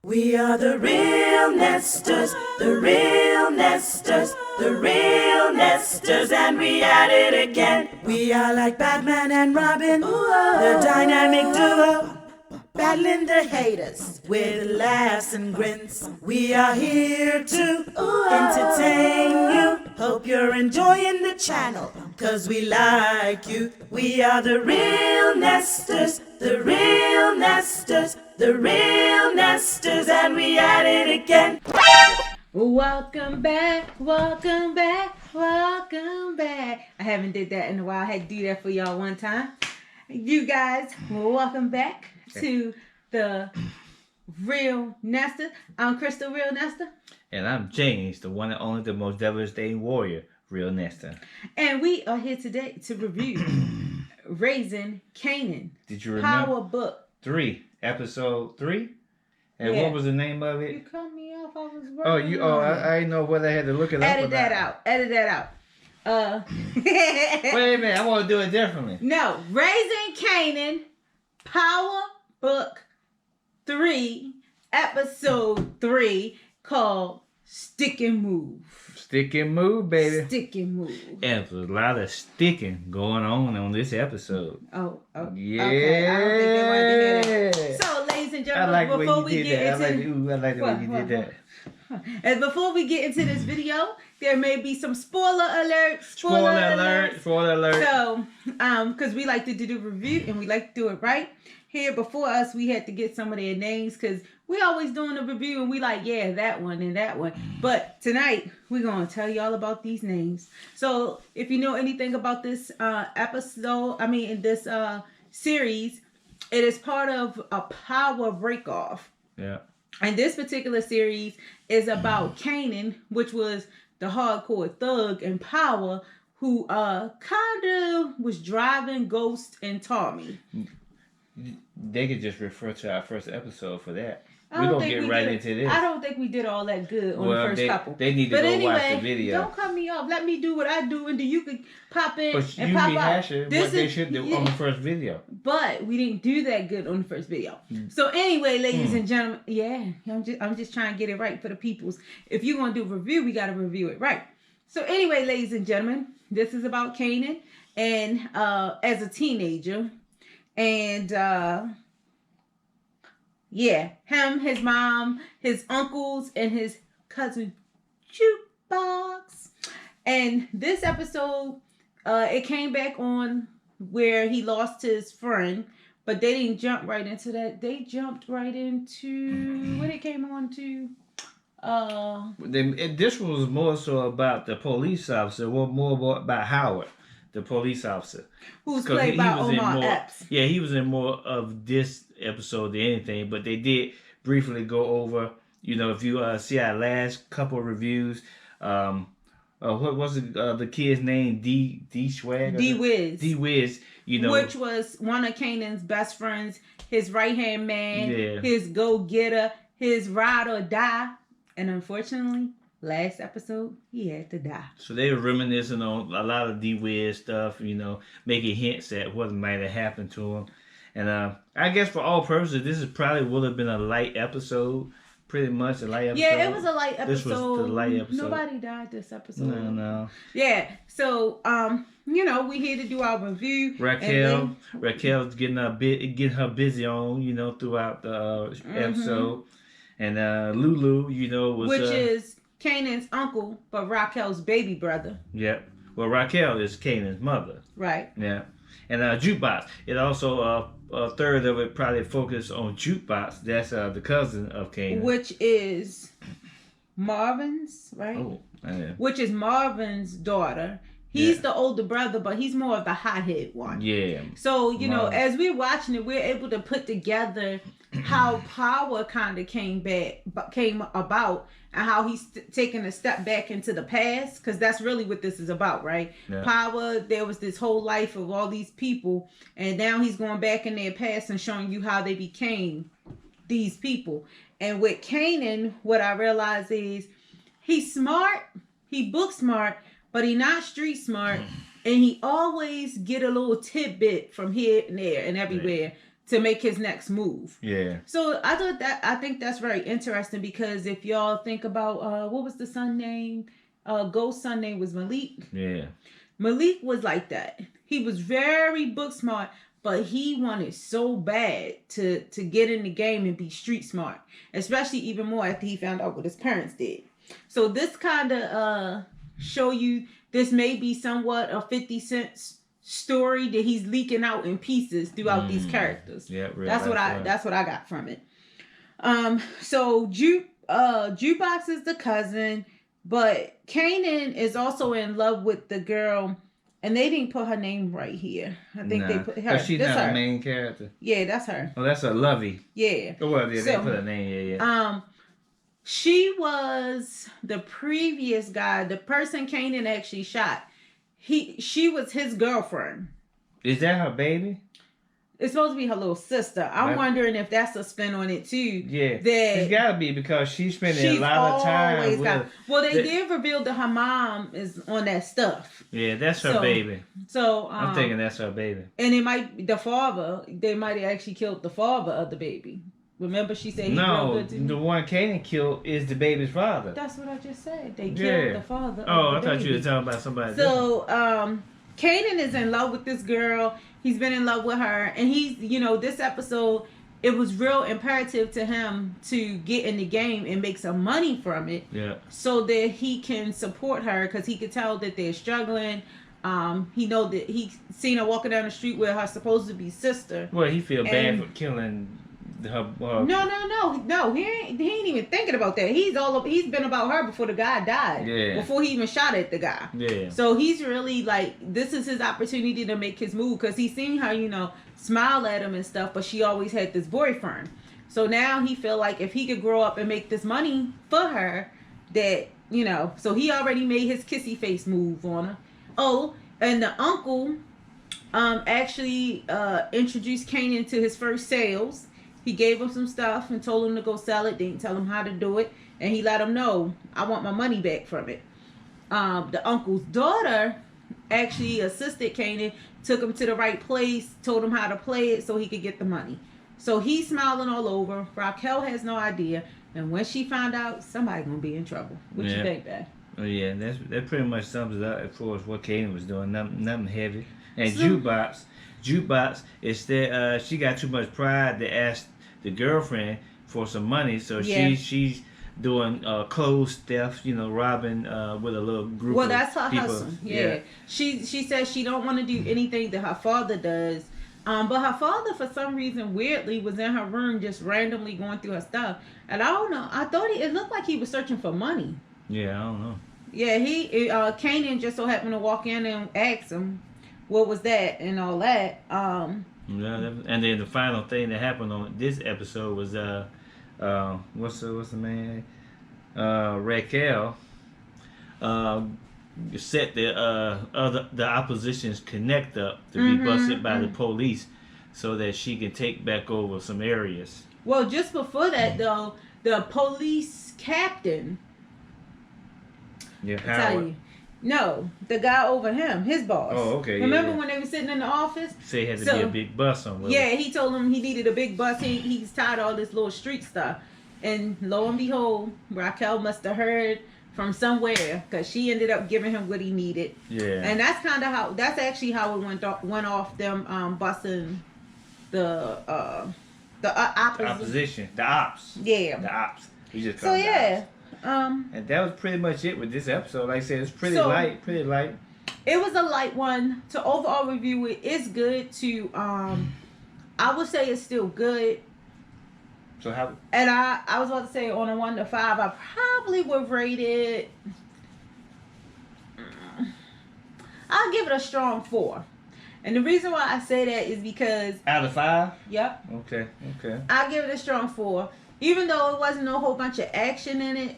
We are the real nesters, the real nesters, the real nesters, and we at it again. We are like Batman and Robin, the dynamic duo, battling the haters with laughs and grins. We are here to entertain you. Hope you're enjoying the channel, cause we like you. We are the real nesters, the real nesters, the real nesters, and we at it again. Welcome back, welcome back, welcome back. I haven't did that in a while. I had to do that for y'all one time. You guys, welcome back to the Real Nesters. I'm Crystal, Real Nester. And I'm James, the one and only, the most devastating warrior, Real Nester. And we are here today to review Raising Kanan. Did you remember? Power Book 3, episode 3? And Yeah. What was the name of it? You cut me off, I was working. I didn't know whether I had to look it up. Edit that out. Edit that out. Wait a minute, I want to do it differently. No, Raising Kanan, Power Book 3, Episode 3, called Stick and Move. Stick and move, baby. Stick and move. And there's a lot of sticking going on this episode. Oh, Yeah. okay. I don't think they wanted to hear that. So, ladies and I gentlemen, like the before way we you get did that. into I like the way you did that. and before we get into this video, there may be some spoiler alert. Spoiler alert. Spoiler alert. So, because we like to do the review and we like to do it right. Here before us, we had to get some of their names because we always doing the review and we like, yeah, that one and that one. But tonight, we're going to tell y'all about these names. So, if you know anything about this this series, it is part of a power breakoff. Yeah. And this particular series is about Kanan, which was the hardcore thug in power who kind of was driving Ghost and Tommy. They could just refer to our first episode for that. I We're don't going to think get we right did- into this. I don't think we did all that good on the first couple. They need to But go anyway, watch the video. don't cut me off. Let me do what I do, and then you can pop in But and you pop rehashing out. what they should do on the first video. But we didn't do that good on the first video. So anyway, ladies and gentlemen, yeah, I'm just trying to get it right for the peoples. If you're gonna do a review, we gotta review it right. So anyway, ladies and gentlemen, this is about Kanan and as a teenager, and yeah, him, his mom, his uncles, and his cousin Jukebox. And this episode, it came back on where he lost his friend, but they didn't jump right into that. They jumped right into what it came on to. This one was more so about the police officer, more about Howard, the police officer. Who's played by Omar Epps. Yeah, he was in more of this episode than anything, but they did briefly go over, if you see our last couple of reviews, what was the kid's name? D-Swag? D-Wiz. D-Wiz, which was one of Kanan's best friends, his right-hand man, Yeah. his go-getter, his ride or die. And unfortunately, last episode, he had to die. So they were reminiscing on a lot of D-Wiz stuff, making hints at what might have happened to him. And I guess for all purposes, this is probably would have been a light episode. Pretty much a light episode. Yeah, it was a light episode. This was the light episode. Nobody died this episode. No. Yeah, so, we here to do our review. Raquel's getting her busy on, throughout the episode. And Lulu, was... Which is Kanan's uncle, but Raquel's baby brother. Yeah. Well, Raquel is Kanan's mother. Right. Yeah. And Jukebox. It also, a third of it probably focused on Jukebox. That's the cousin of Kanan. Which is Marvin's, right? Oh, yeah. Which is Marvin's daughter. He's the older brother, but he's more of the hothead one. Yeah. So, as we're watching it, we're able to put together how power kind of came about and how he's taking a step back into the past, because that's really what this is about, right? Yeah. Power, there was this whole life of all these people, and now he's going back in their past and showing you how they became these people. And with Kanan, what I realize is he's smart, he book smart, but he not street smart, and he always get a little tidbit from here and there and everywhere to make his next move. Yeah. So I think that's very interesting because if y'all think about what was the son name? Ghost son name was Malik. Yeah. Malik was like that. He was very book smart, but he wanted so bad to get in the game and be street smart, especially even more after he found out what his parents did. So this kind of show you this may be somewhat a 50 Cent story that he's leaking out in pieces throughout these characters. Yeah, that's what I got from it. So Jukebox is the cousin, but Kanan is also in love with the girl, and they didn't put her name right here. I think they put her. She's that's not her. a main character. Yeah, that's her. Oh, that's a Lovey. Yeah. Well, yeah, So, they put a name. Yeah. She was the previous guy, the person Kanan actually shot. She was his girlfriend. Is that her baby? It's supposed to be her little sister. I'm wondering if that's a spin on it too. Yeah, that it's gotta be because she's spending a lot of time with. Well, they did reveal that her mom is on that stuff. Yeah, that's her baby. So I'm thinking that's her baby. And it might be the father. They might have actually killed the father of the baby. Remember, she said the one Kanan killed is the baby's father. That's what I just said. They killed the father. I thought you were talking about somebody. So, Kanan is in love with this girl. He's been in love with her, and he's, this episode, it was real imperative to him to get in the game and make some money from it. Yeah. So that he can support her, because he could tell that they're struggling. He know that he seen her walking down the street with her supposed to be sister. Well, he feel bad for killing her. No. He ain't even thinking about that. He's been about her before the guy died. Yeah. Before he even shot at the guy. Yeah. So he's really like, this is his opportunity to make his move, because he's seen her, smile at him and stuff, but she always had this boyfriend. So now he feel like if he could grow up and make this money for her, that so he already made his kissy face move on her. Oh, and the uncle actually introduced Kanan to his first sales. He gave him some stuff and told him to go sell it. Didn't tell him how to do it. And he let him know, I want my money back from it. The uncle's daughter actually assisted Kanan, took him to the right place, told him how to play it so he could get the money. So he's smiling all over. Raquel has no idea. And when she found out, somebody going to be in trouble. What you think, Dad? Oh, yeah, that pretty much sums it up as far as what Kanan was doing. Nothing heavy. And Jukebox is that she got too much pride to ask the girlfriend for some money, so she's doing clothes theft, robbing with a little group. Well, that's her people. hustle. Yeah. She says she don't want to do anything that her father does. But her father, for some reason, weirdly, was in her room just randomly going through her stuff. And I don't know. I thought it looked like he was searching for money. Yeah, I don't know. Yeah, Kanan just so happened to walk in and ask him what was that and all that. And then the final thing that happened on this episode was what's the man? Raquel set the opposition's connect up to be busted by the police so that she can take back over some areas. Well, just before that though, the police captain. Yeah, tell you. No, the guy over him, his boss. Oh, okay. Remember when they were sitting in the office? Say it had to be a big bus somewhere. Yeah, he told him he needed a big bus. He's tired of all this little street stuff. And lo and behold, Raquel must have heard from somewhere, because she ended up giving him what he needed. Yeah. And that's actually how it went off them busting the opposition. The ops. Yeah. The ops. We just so yeah. And that was pretty much it with this episode. Like I said, it's pretty light. It was a light one. To overall review it, it's good. I would say it's still good. So how? And I was about to say on a 1 to 5, I probably would rate it. I'll give it a strong 4. And the reason why I say that is because out of 5. Yep. Okay. I'll give it a strong 4. Even though it wasn't a whole bunch of action in it,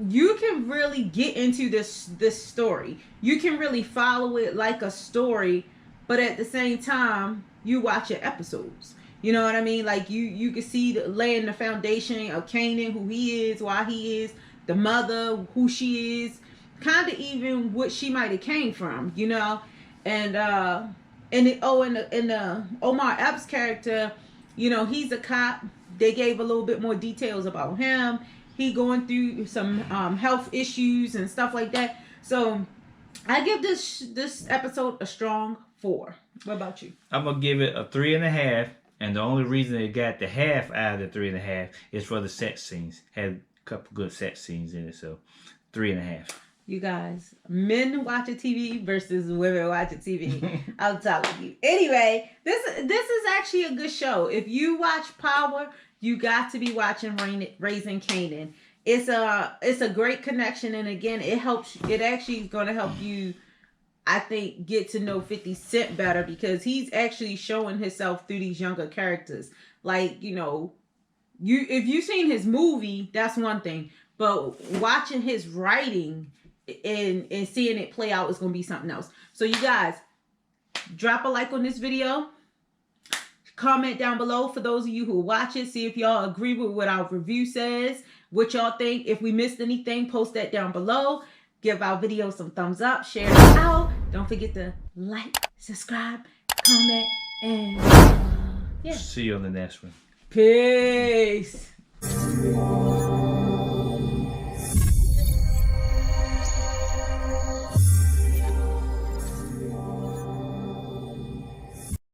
you can really get into this story. You can really follow it like a story, but at the same time, you watch your episodes. You know what I mean? Like you can see laying the foundation of Kanan, who he is, why he is, the mother, who she is, kind of even what she might have came from, And in the Omar Epps character, you know, he's a cop. They gave a little bit more details about him. He going through some health issues and stuff like that. So I give this episode a strong 4. What about you? I'm gonna give it a 3.5, and the only reason it got the half out of the 3.5 is for the set scenes. Had a couple good set scenes in it, so 3.5. You guys, men watching TV versus women watching TV. I'm telling you. Anyway, this is actually a good show. If you watch Power, you got to be watching Raising Kanan. It's a great connection, and again, it helps. It actually is going to help you, I think, get to know 50 Cent better, because he's actually showing himself through these younger characters. Like, you know, if you've seen his movie, that's one thing, but watching his writing and seeing it play out is going to be something else. So you guys, drop a like on this video. Comment down below for those of you who watch it. See if y'all agree with what our review says. What y'all think. If we missed anything, post that down below. Give our video some thumbs up. Share it out. Don't forget to like, subscribe, comment, and yeah. See you on the next one. Peace.